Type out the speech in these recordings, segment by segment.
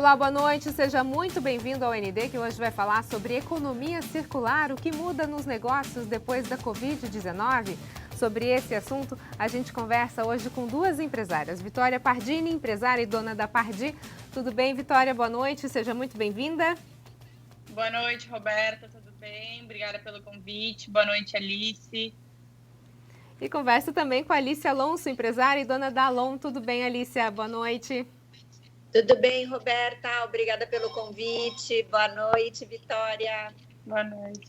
Olá, boa noite, seja muito bem-vindo ao ND, que hoje vai falar sobre economia circular, o que muda nos negócios depois da Covid-19. Sobre esse assunto, a gente conversa hoje com duas empresárias. Vitória Pardini, empresária e dona da Pardi. Tudo bem, Vitória? Boa noite, seja muito bem-vinda. Boa noite, Roberta, tudo bem? Obrigada pelo convite. Boa noite, Alice. E converso também com a Alice Alonso, empresária e dona da Alon. Tudo bem, Alicia? Boa noite. Tudo bem, Roberta? Obrigada pelo convite. Boa noite, Vitória. Boa noite.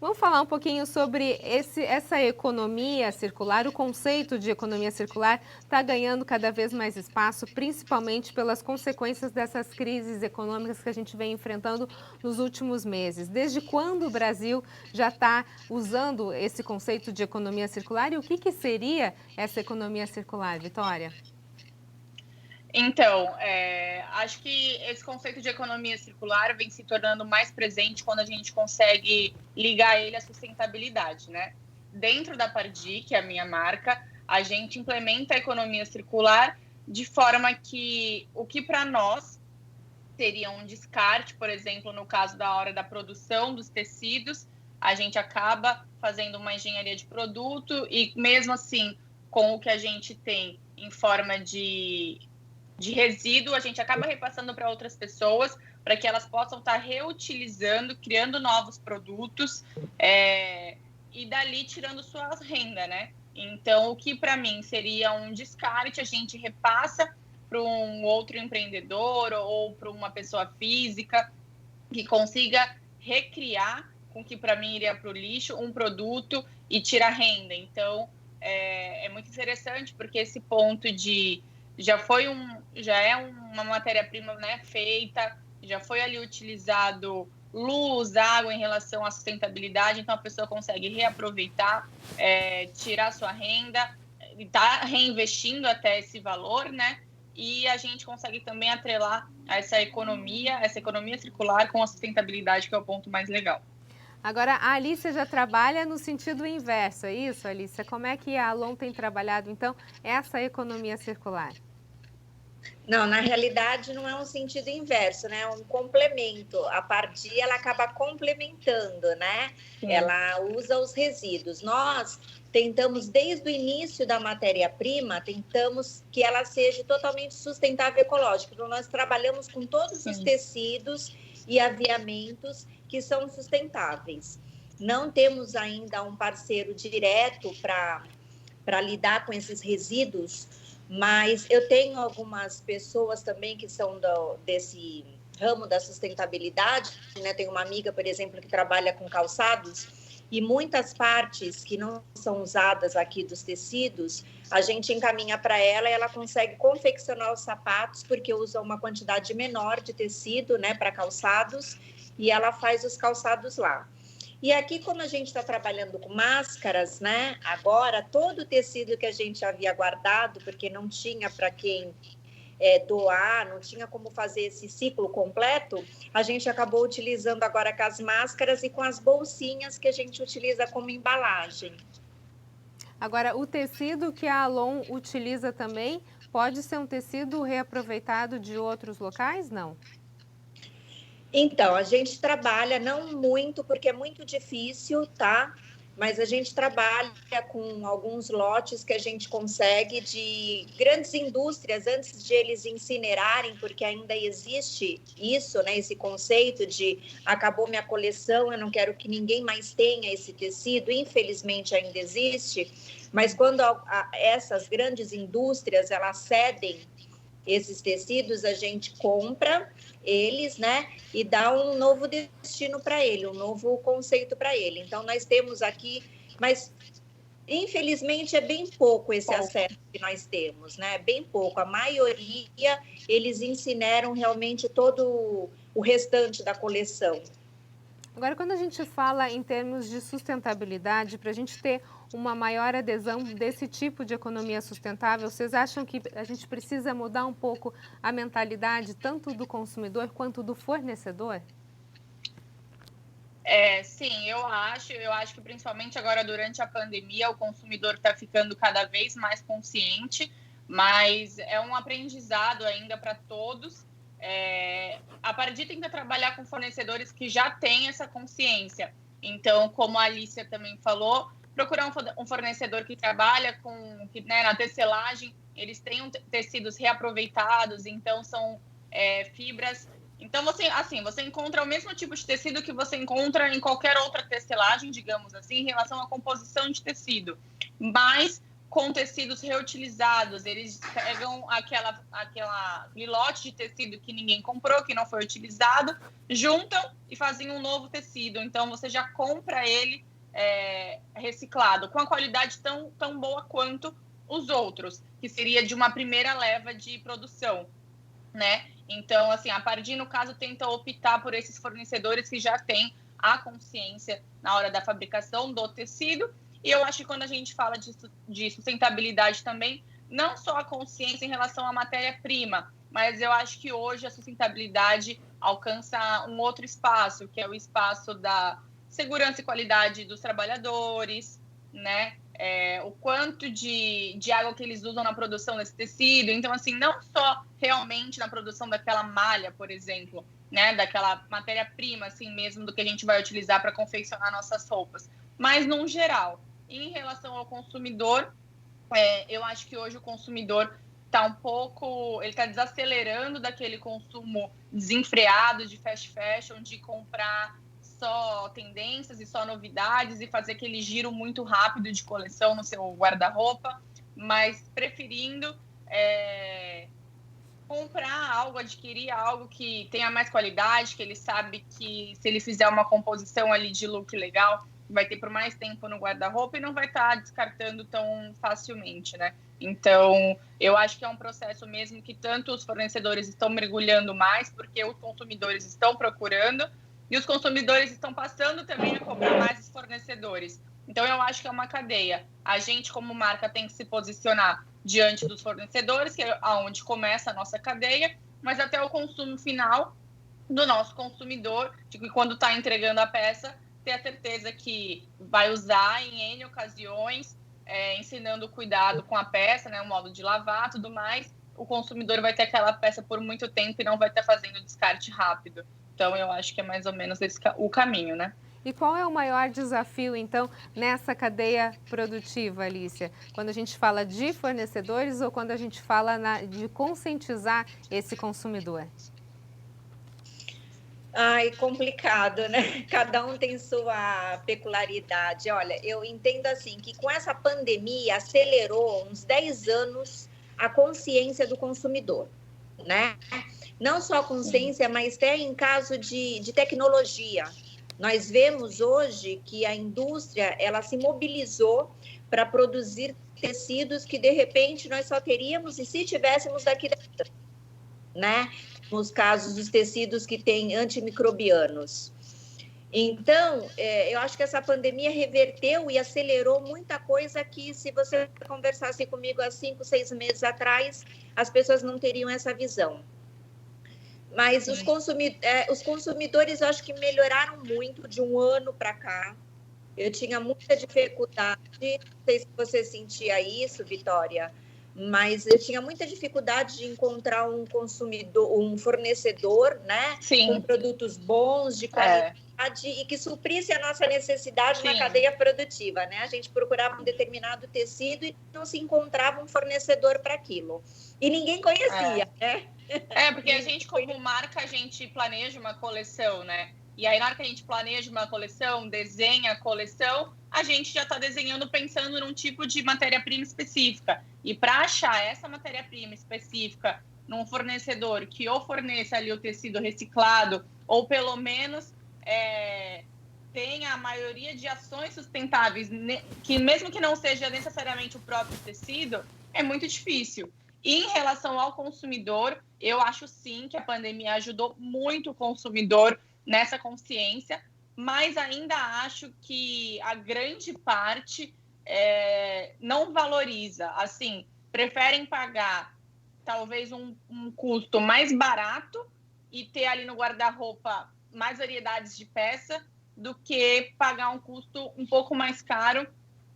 Vamos falar um pouquinho sobre essa economia circular. O conceito de economia circular está ganhando cada vez mais espaço, principalmente pelas consequências dessas crises econômicas que a gente vem enfrentando nos últimos meses. Desde quando o Brasil já está usando esse conceito de economia circular e o que seria essa economia circular, Vitória? Então, acho que esse conceito de economia circular vem se tornando mais presente quando a gente consegue ligar ele à sustentabilidade, né? Dentro da Pardi, que é a minha marca, a gente implementa a economia circular de forma que o que para nós seria um descarte, por exemplo, no caso da hora da produção dos tecidos, a gente acaba fazendo uma engenharia de produto e mesmo assim, com o que a gente tem em forma de resíduo, a gente acaba repassando para outras pessoas, para que elas possam estar reutilizando, criando novos produtos e dali tirando sua renda, né? Então, o que para mim seria um descarte, a gente repassa para um outro empreendedor ou para uma pessoa física que consiga recriar, com que para mim iria para o lixo, um produto e tirar renda. Então, é muito interessante, porque esse ponto de já é uma matéria-prima, né, feita, já foi ali utilizado luz, água em relação à sustentabilidade, então a pessoa consegue reaproveitar, tirar sua renda, está reinvestindo até esse valor, né? E a gente consegue também atrelar essa economia circular com a sustentabilidade, que é o ponto mais legal. Agora, a Alicia já trabalha no sentido inverso, é isso, Alicia? Como é que a Alon tem trabalhado, então, essa economia circular? Não, na realidade não é um sentido inverso, né? É um complemento. A Pardi, ela acaba complementando, né? Sim. Ela usa os resíduos. Nós tentamos, desde o início da matéria-prima, tentamos que ela seja totalmente sustentável e ecológica. Então, nós trabalhamos com todos Sim. os tecidos e aviamentos que são sustentáveis. Não temos ainda um parceiro direto para lidar com esses resíduos, mas eu tenho algumas pessoas também que são desse ramo da sustentabilidade, né? Tenho uma amiga, por exemplo, que trabalha com calçados e muitas partes que não são usadas aqui dos tecidos, a gente encaminha para ela e ela consegue confeccionar os sapatos porque usa uma quantidade menor de tecido, né, para calçados, e ela faz os calçados lá. E aqui, como a gente está trabalhando com máscaras, né? Agora, todo o tecido que a gente havia guardado, porque não tinha para quem doar, não tinha como fazer esse ciclo completo, a gente acabou utilizando agora com as máscaras e com as bolsinhas que a gente utiliza como embalagem. Agora, o tecido que a Alon utiliza também pode ser um tecido reaproveitado de outros locais, não? Então, a gente trabalha, não muito, porque é muito difícil, tá? Mas a gente trabalha com alguns lotes que a gente consegue de grandes indústrias, antes de eles incinerarem, porque ainda existe isso, né? Esse conceito de acabou minha coleção, eu não quero que ninguém mais tenha esse tecido, infelizmente ainda existe. Mas quando essas grandes indústrias, elas cedem esses tecidos, a gente compra eles, né, e dá um novo destino para ele, um novo conceito para ele. Então, nós temos aqui, mas infelizmente é bem pouco esse acesso que nós temos, né, bem pouco. A maioria, eles incineram realmente todo o restante da coleção. Agora, quando a gente fala em termos de sustentabilidade, para a gente ter uma maior adesão desse tipo de economia sustentável, vocês acham que a gente precisa mudar um pouco a mentalidade tanto do consumidor quanto do fornecedor? Sim, eu acho que principalmente agora durante a pandemia o consumidor está ficando cada vez mais consciente, mas é um aprendizado ainda para todos. A Pardi tenta trabalhar com fornecedores que já têm essa consciência. Então, como a Alicia também falou, procurar um fornecedor que trabalha né, na tecelagem, eles têm tecidos reaproveitados, então são fibras. Então, você encontra o mesmo tipo de tecido que você encontra em qualquer outra tecelagem, digamos assim, em relação à composição de tecido, mas com tecidos reutilizados. Eles pegam aquele lote de tecido que ninguém comprou, que não foi utilizado, juntam e fazem um novo tecido. Então, você já compra ele reciclado, com a qualidade tão boa quanto os outros, que seria de uma primeira leva de produção, né? Então, assim, a Pardi, no caso, tenta optar por esses fornecedores que já têm a consciência na hora da fabricação do tecido. E eu acho que quando a gente fala de sustentabilidade também, não só a consciência em relação à matéria-prima, mas eu acho que hoje a sustentabilidade alcança um outro espaço, que é o espaço da segurança e qualidade dos trabalhadores, né? O quanto de água que eles usam na produção desse tecido. Então, assim, não só realmente na produção daquela malha, por exemplo, né? Daquela matéria-prima, assim mesmo, do que a gente vai utilizar para confeccionar nossas roupas, mas num geral. Em relação ao consumidor, eu acho que hoje o consumidor ele está desacelerando daquele consumo desenfreado de fast fashion, de comprar só tendências e só novidades e fazer aquele giro muito rápido de coleção no seu guarda-roupa, mas preferindo comprar algo, adquirir algo que tenha mais qualidade, que ele sabe que se ele fizer uma composição ali de look legal, vai ter por mais tempo no guarda-roupa e não vai estar descartando tão facilmente, né? Então, eu acho que é um processo mesmo que tanto os fornecedores estão mergulhando mais, porque os consumidores estão procurando, e os consumidores estão passando também a cobrar mais os fornecedores. Então, eu acho que é uma cadeia. A gente, como marca, tem que se posicionar diante dos fornecedores, que é onde começa a nossa cadeia, mas até o consumo final do nosso consumidor, de que quando está entregando a peça, ter a certeza que vai usar em N ocasiões, ensinando o cuidado com a peça, né, o modo de lavar, tudo mais. O consumidor vai ter aquela peça por muito tempo e não vai estar fazendo descarte rápido. Então, eu acho que é mais ou menos o caminho, né? E qual é o maior desafio, então, nessa cadeia produtiva, Alicia? Quando a gente fala de fornecedores ou quando a gente fala de conscientizar esse consumidor? Ai, complicado, né? Cada um tem sua peculiaridade. Olha, eu entendo assim que com essa pandemia acelerou uns 10 anos a consciência do consumidor, né? Não só a consciência, mas até em caso de tecnologia. Nós vemos hoje que a indústria, ela se mobilizou para produzir tecidos que, de repente, nós só teríamos e se tivéssemos daqui, né? Nos casos dos tecidos que têm antimicrobianos. Então, eu acho que essa pandemia reverteu e acelerou muita coisa que, se você conversasse comigo há 5, 6 meses atrás, as pessoas não teriam essa visão. Mas os consumidores, eu acho que melhoraram muito de um ano para cá. Eu tinha muita dificuldade, não sei se você sentia isso, Vitória, mas eu tinha muita dificuldade de encontrar um fornecedor, né? Sim. Com produtos bons, de qualidade e que suprisse a nossa necessidade na cadeia produtiva, né? A gente procurava um determinado tecido e não se encontrava um fornecedor para aquilo. E ninguém conhecia, né? Porque a gente, como marca, a gente planeja uma coleção, né? E aí, na hora que a gente planeja uma coleção, desenha a coleção, a gente já está desenhando pensando num tipo de matéria-prima específica. E para achar essa matéria-prima específica num fornecedor que ou forneça ali o tecido reciclado, ou pelo menos tenha a maioria de ações sustentáveis, que mesmo que não seja necessariamente o próprio tecido, é muito difícil. E em relação ao consumidor, eu acho sim que a pandemia ajudou muito o consumidor nessa consciência, mas ainda acho que a grande parte não valoriza, assim, preferem pagar talvez um custo mais barato e ter ali no guarda-roupa mais variedades de peça do que pagar um custo um pouco mais caro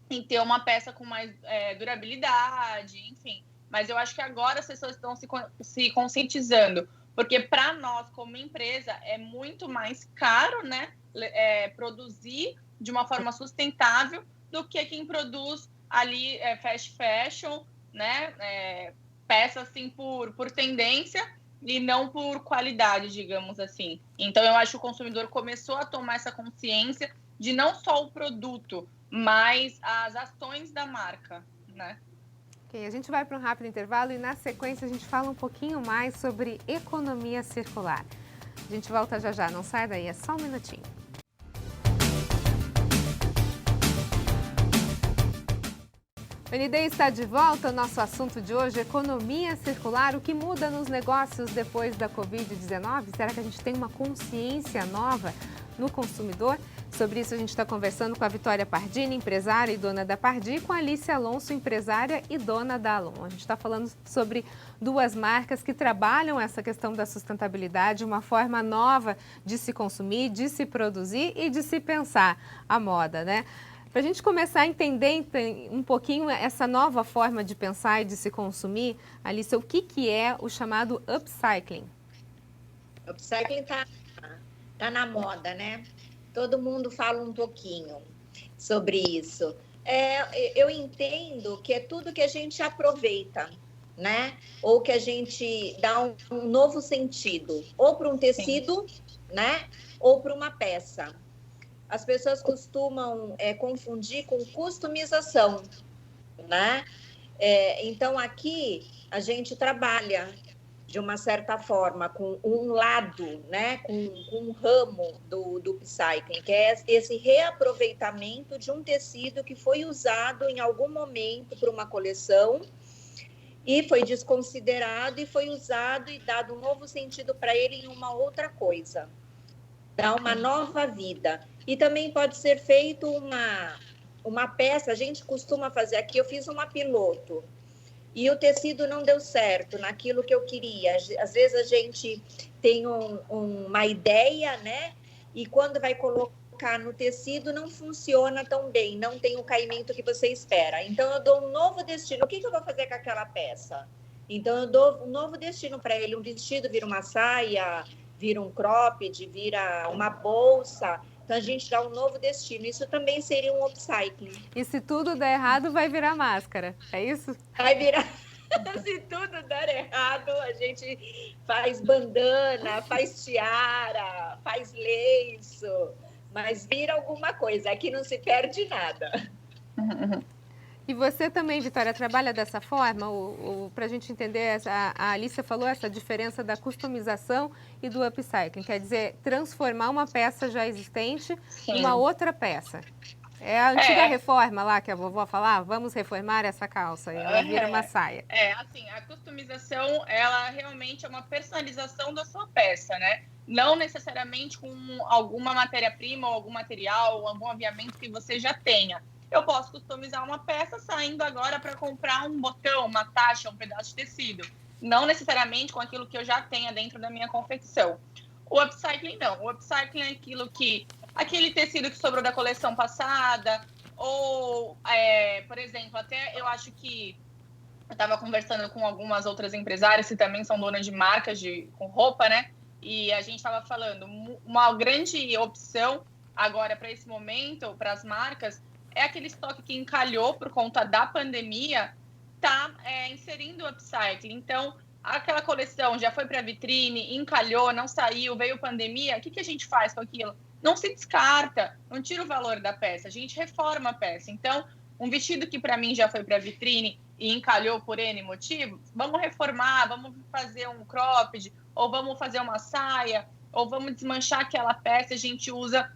e ter uma peça com mais durabilidade, enfim. Mas eu acho que agora as pessoas estão se conscientizando, Porque para nós, como empresa, é muito mais caro, né, produzir de uma forma sustentável do que quem produz ali fast fashion, né, peça assim por tendência e não por qualidade, digamos assim. Então, eu acho que o consumidor começou a tomar essa consciência de não só o produto, mas as ações da marca, né? Ok, a gente vai para um rápido intervalo e na sequência a gente fala um pouquinho mais sobre economia circular. A gente volta já já, não sai daí, é só um minutinho. O ND está de volta. O nosso assunto de hoje é economia circular. O que muda nos negócios depois da Covid-19? Será que a gente tem uma consciência nova no consumidor? Sobre isso a gente está conversando com a Vitória Pardini, empresária e dona da Pardi, e com a Alice Alonso, empresária e dona da Alon. A gente está falando sobre duas marcas que trabalham essa questão da sustentabilidade, uma forma nova de se consumir, de se produzir e de se pensar a moda, né? Para a gente começar a entender um pouquinho essa nova forma de pensar e de se consumir, Alice, o que é o chamado upcycling? Upcycling tá na moda, né? Todo mundo fala um pouquinho sobre isso. Eu entendo que é tudo que a gente aproveita, né? Ou que a gente dá um novo sentido, ou para um tecido, né? Ou para uma peça. As pessoas costumam confundir com customização, né? Então, aqui a gente trabalha de uma certa forma com um lado, né? Com um ramo do upcycling, que é esse reaproveitamento de um tecido que foi usado em algum momento para uma coleção e foi desconsiderado e foi usado e dado um novo sentido para ele em uma outra coisa. Dá uma nova vida. E também pode ser feito uma peça, a gente costuma fazer aqui, eu fiz uma piloto, e o tecido não deu certo naquilo que eu queria. Às vezes a gente tem uma ideia, né? E quando vai colocar no tecido não funciona tão bem, não tem o caimento que você espera. Então eu dou um novo destino. O que eu vou fazer com aquela peça? Então eu dou um novo destino para ele, um vestido vira uma saia, vira um cropped, vira uma bolsa. Então, a gente dá um novo destino. Isso também seria um upcycling. E se tudo der errado, vai virar máscara, é isso? Vai virar... Se tudo der errado, a gente faz bandana, faz tiara, faz lenço, mas vira alguma coisa. Aqui não se perde nada. E você também, Vitória, trabalha dessa forma? Para a gente entender, a Alicia falou essa diferença da customização e do upcycling, quer dizer, transformar uma peça já existente em uma outra peça. É a antiga reforma lá que a vovó falava, vamos reformar essa calça, e ela vira uma saia. Assim, a customização, ela realmente é uma personalização da sua peça, né? Não necessariamente com alguma matéria-prima ou algum material ou algum aviamento que você já tenha. Eu posso customizar uma peça saindo agora para comprar um botão, uma taxa, um pedaço de tecido. Não necessariamente com aquilo que eu já tenha dentro da minha confecção. O upcycling não. O upcycling é aquele tecido que sobrou da coleção passada, ou, por exemplo, até eu acho que eu estava conversando com algumas outras empresárias que também são donas de marcas com roupa, né? E a gente estava falando, uma grande opção agora para esse momento, para as marcas, é aquele estoque que encalhou por conta da pandemia, tá inserindo o upcycling. Então, aquela coleção já foi para a vitrine, encalhou, não saiu, veio pandemia, o que a gente faz com aquilo? Não se descarta, não tira o valor da peça, a gente reforma a peça. Então, um vestido que para mim já foi para a vitrine e encalhou por N motivo, vamos reformar, vamos fazer um cropped, ou vamos fazer uma saia, ou vamos desmanchar aquela peça, a gente usa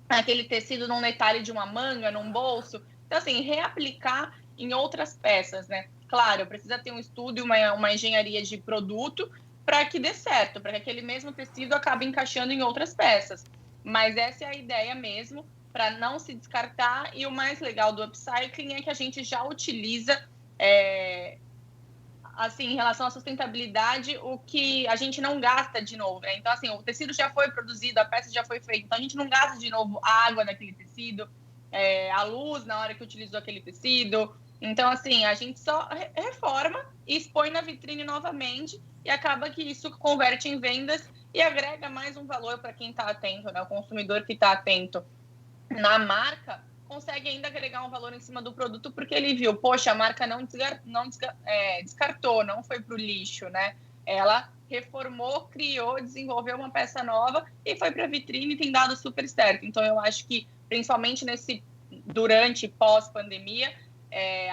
aquele tecido num detalhe de uma manga, num bolso. Então, assim, reaplicar em outras peças, né? Claro, precisa ter um estudo e uma engenharia de produto para que dê certo, para que aquele mesmo tecido acabe encaixando em outras peças. Mas essa é a ideia mesmo, para não se descartar. E o mais legal do upcycling é que a gente já utiliza, assim, em relação à sustentabilidade, o que a gente não gasta de novo, né? Então, assim, o tecido já foi produzido, a peça já foi feita, então a gente não gasta de novo a água daquele tecido, a luz na hora que utilizou aquele tecido. Então, assim, a gente só reforma e expõe na vitrine novamente e acaba que isso converte em vendas e agrega mais um valor para quem está atento, né? O consumidor que está atento na marca consegue ainda agregar um valor em cima do produto porque ele viu, poxa, a marca não descartou, não foi para o lixo, né? Ela reformou, criou, desenvolveu uma peça nova e foi para a vitrine e tem dado super certo. Então, eu acho que, principalmente durante pós-pandemia,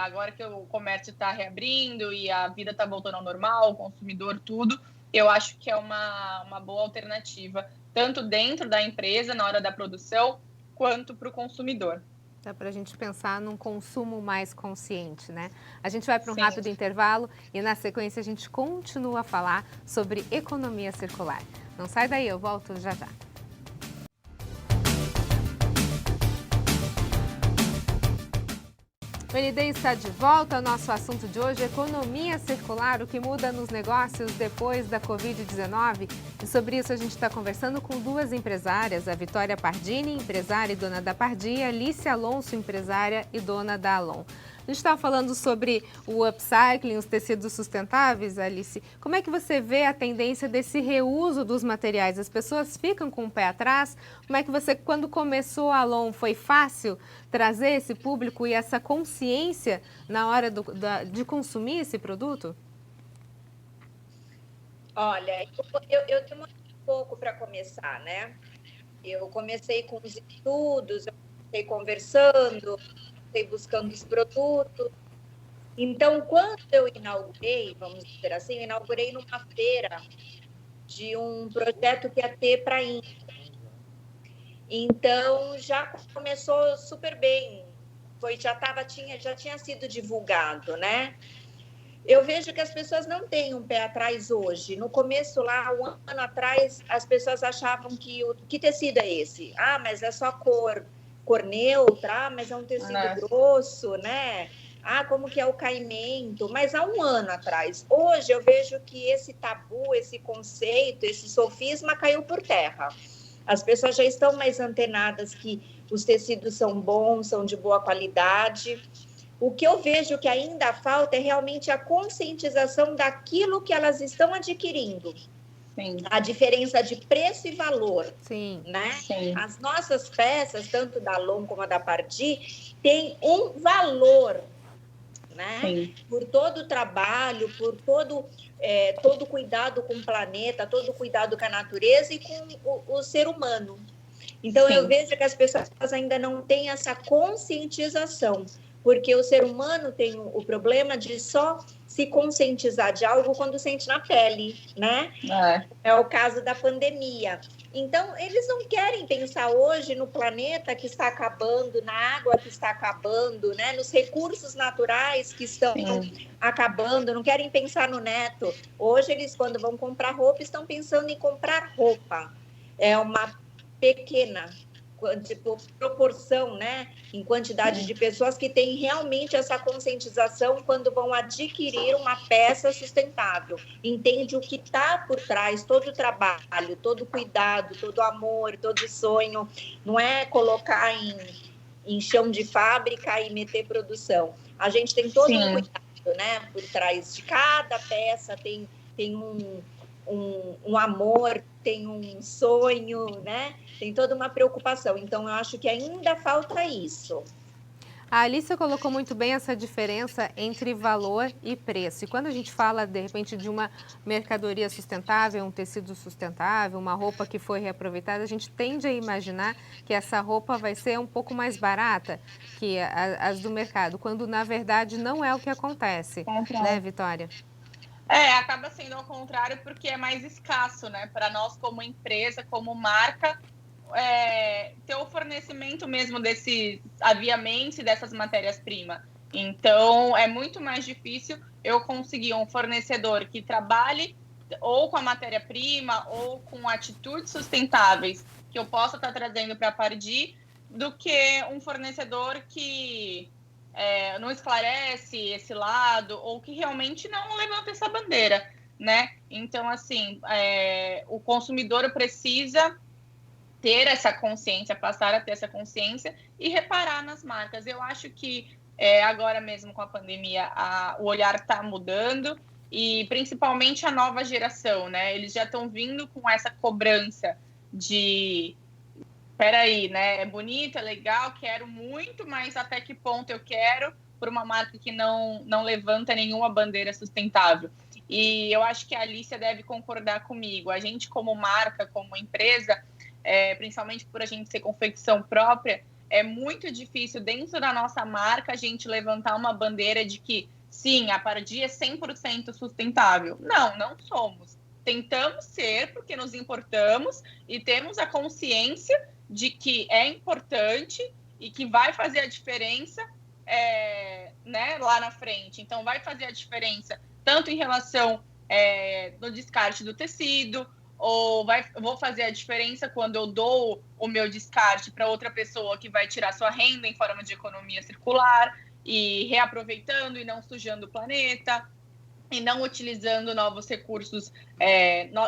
agora que o comércio está reabrindo e a vida está voltando ao normal, o consumidor, tudo, eu acho que é uma boa alternativa, tanto dentro da empresa, na hora da produção, quanto para o consumidor. Dá para a gente pensar num consumo mais consciente, né? A gente vai para um Sim. rápido intervalo e na sequência a gente continua a falar sobre economia circular. Não sai daí, eu volto já já. O ND está de volta. O nosso assunto de hoje é economia circular, o que muda nos negócios depois da Covid-19. E sobre isso a gente está conversando com duas empresárias, a Vitória Pardini, empresária e dona da Pardi, e a Alice Alonso, empresária e dona da Alon. A gente estava falando sobre o upcycling, os tecidos sustentáveis, Alice. Como é que você vê a tendência desse reuso dos materiais? As pessoas ficam com o pé atrás? Como é que você, quando começou a Alon, foi fácil trazer esse público e essa consciência na hora de consumir esse produto? Olha, eu demorei um pouco para começar, né? Eu comecei com os estudos, eu comecei conversando, buscando os produtos. Então, quando eu inaugurei, vamos dizer assim, eu inaugurei numa feira de um projeto que ia ter para a Índia. Então, já começou super bem, já tinha sido divulgado, né? Eu vejo que as pessoas não têm um pé atrás hoje. No começo, lá, um ano atrás, as pessoas achavam que tecido é esse? Ah, mas é só cor neutra, mas é um tecido grosso, né? Ah, como que é o caimento? Mas há um ano atrás. Hoje eu vejo que esse tabu, esse conceito, esse sofisma caiu por terra. As pessoas já estão mais antenadas que os tecidos são bons, são de boa qualidade. O que eu vejo que ainda falta é realmente a conscientização daquilo que elas estão adquirindo. Sim. A diferença de preço e valor. Sim. Né? Sim. As nossas peças, tanto da Alon como a da Pardi, têm um valor, né? Sim. Por todo o trabalho, por todo o cuidado com o planeta, todo o cuidado com a natureza e com o ser humano. Então, sim, eu vejo que as pessoas ainda não têm essa conscientização, porque o ser humano tem o problema de só se conscientizar de algo quando sente na pele, né? É o caso da pandemia. Então, eles não querem pensar hoje no planeta que está acabando, na água que está acabando, né? Nos recursos naturais que estão acabando, não querem pensar no neto. Hoje, eles, quando vão comprar roupa, estão pensando em comprar roupa. É uma pequena proporção, né, em quantidade de pessoas que têm realmente essa conscientização quando vão adquirir uma peça sustentável. Entende o que está por trás, todo o trabalho, todo o cuidado, todo o amor, todo o sonho. Não é colocar em chão de fábrica e meter produção. A gente tem todo um cuidado, né, por trás de cada peça, tem um amor, tem um sonho, né? Tem toda uma preocupação. Então, eu acho que ainda falta isso. A Alice colocou muito bem essa diferença entre valor e preço. E quando a gente fala, de repente, de uma mercadoria sustentável, um tecido sustentável, uma roupa que foi reaproveitada, a gente tende a imaginar que essa roupa vai ser um pouco mais barata que as do mercado, quando, na verdade, não é o que acontece, né, Vitória? Acaba sendo ao contrário porque é mais escasso, né? Para nós como empresa, como marca, ter o fornecimento mesmo desses aviamentos e dessas matérias-primas. Então, é muito mais difícil eu conseguir um fornecedor que trabalhe ou com a matéria-prima ou com atitudes sustentáveis que eu possa estar trazendo para a Pardi do que um fornecedor que não esclarece esse lado ou que realmente não levanta essa bandeira, né? Então, assim, o consumidor precisa ter essa consciência, passar a ter essa consciência e reparar nas marcas. Eu acho que agora mesmo com a pandemia o olhar está mudando e principalmente a nova geração, né? Eles já estão vindo com essa cobrança de peraí, né? É bonito, é legal, quero muito, mas até que ponto eu quero por uma marca que não levanta nenhuma bandeira sustentável? E eu acho que a Alicia deve concordar comigo. A gente, como marca, como empresa, principalmente por a gente ser confecção própria, é muito difícil dentro da nossa marca a gente levantar uma bandeira de que sim, a Pardee é 100% sustentável. Não somos. Tentamos ser porque nos importamos e temos a consciência de que é importante e que vai fazer a diferença né, lá na frente. Então, vai fazer a diferença tanto em relação no descarte do tecido, ou vou fazer a diferença quando eu dou o meu descarte para outra pessoa que vai tirar sua renda em forma de economia circular e reaproveitando e não sujando o planeta e não utilizando novos recursos,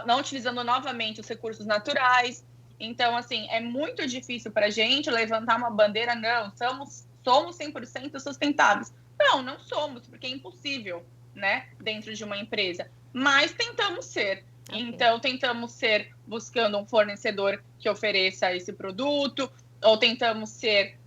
não utilizando novamente os recursos naturais. Então, assim, é muito difícil para a gente levantar uma bandeira, não, somos 100% sustentáveis. Não somos, porque é impossível, né, dentro de uma empresa. Mas tentamos ser. Okay. Então, tentamos ser buscando um fornecedor que ofereça esse produto, ou tentamos ser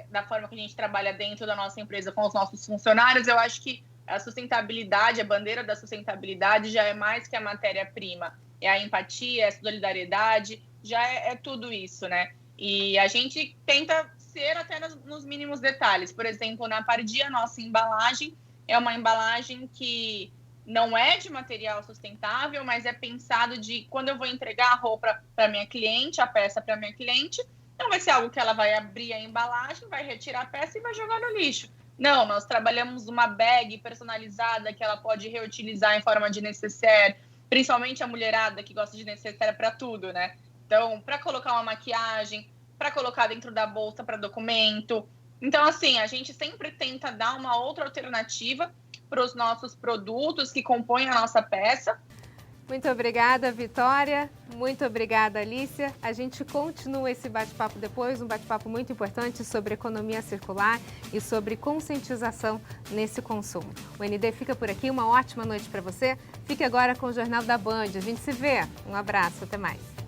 da forma que a gente trabalha dentro da nossa empresa com os nossos funcionários. Eu acho que a sustentabilidade, a bandeira da sustentabilidade já é mais que a matéria-prima. É a empatia, é a solidariedade, já é tudo isso, né? E a gente tenta ser até nos mínimos detalhes. Por exemplo, na Pardee, a nossa embalagem é uma embalagem que não é de material sustentável, mas é pensado de quando eu vou entregar a roupa para minha cliente, a peça para minha cliente, não vai ser algo que ela vai abrir a embalagem, vai retirar a peça e vai jogar no lixo. Não, nós trabalhamos uma bag personalizada que ela pode reutilizar em forma de nécessaire, principalmente a mulherada que gosta de nécessaire para tudo, né? Então, para colocar uma maquiagem, para colocar dentro da bolsa para documento. Então, assim, a gente sempre tenta dar uma outra alternativa para os nossos produtos que compõem a nossa peça. Muito obrigada, Vitória. Muito obrigada, Alicia. A gente continua esse bate-papo depois, um bate-papo muito importante sobre economia circular e sobre conscientização nesse consumo. O ND fica por aqui, uma ótima noite para você. Fique agora com o Jornal da Band. A gente se vê. Um abraço, até mais.